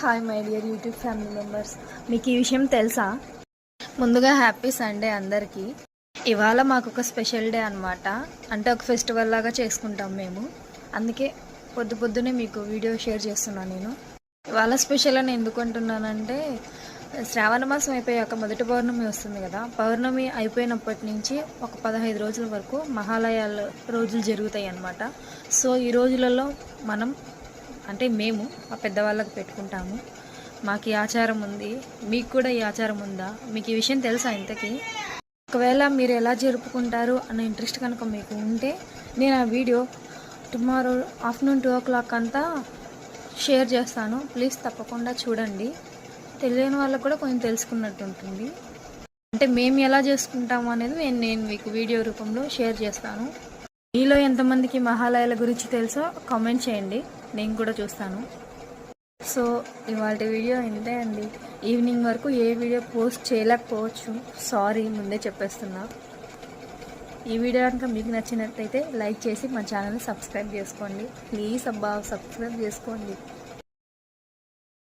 Hi my dear YouTube family members, మీకు ఈ విషయం తెలుసా? ముందుగా హ్యాపీ సండే అందరికీ. ఇవాళ మాకు ఒక స్పెషల్ డే అనమాట. అంటే ఒక ఫెస్టివల్ లాగా చేసుకుంటాం మేము. అందుకే పొద్దున్నే మీకు వీడియో షేర్ చేస్తున్నాను నేను. ఇవాళ స్పెషల్ అని ఎందుకు అంటున్నానంటే, శ్రావణ మాసం అయిపోయాక మొదటి పౌర్ణమి వస్తుంది కదా. పౌర్ణమి అయిపోయినప్పటి నుంచి ఒక 15 రోజుల వరకు మహాలయాల రోజులు జరుగుతాయి అన్నమాట. సో ఈ రోజులలో మేము మా పెద్దవాళ్ళకి పెట్టుకుంటాము. మాకు ఈ ఆచారం ఉంది. మీకు కూడా ఈ ఆచారం ఉందా? మీకు ఈ విషయం తెలుసా? ఇంతకీ ఒకవేళ మీరు ఎలా జరుపుకుంటారు అనే ఇంట్రెస్ట్ కనుక మీకు ఉంటే, నేను ఆ వీడియో టుమారో ఆఫ్టర్నూన్ 2 o'clock అంతా షేర్ చేస్తాను. ప్లీజ్ తప్పకుండా చూడండి. తెలియని వాళ్ళకు కూడా కొంచెం తెలుసుకున్నట్టు ఉంటుంది. అంటే మేము ఎలా చేసుకుంటాము అనేది నేను మీకు వీడియో రూపంలో షేర్ చేస్తాను. మీలో ఎంతమందికి మహాలయాల గురించి తెలుసో కామెంట్ చేయండి, నేను కూడా చూస్తాను. సో ఇవాళ వీడియో ఇంతే అండి. ఈవినింగ్ వరకు ఏ వీడియో పోస్ట్ చేయలేకపోవచ్చు, సారీ ముందే చెప్పేస్తున్నా. ఈ వీడియో కనుక మీకు నచ్చినట్లయితే లైక్ చేసి మా ఛానల్ని సబ్స్క్రైబ్ చేసుకోండి. ప్లీజ్ సబ్స్క్రైబ్ చేసుకోండి.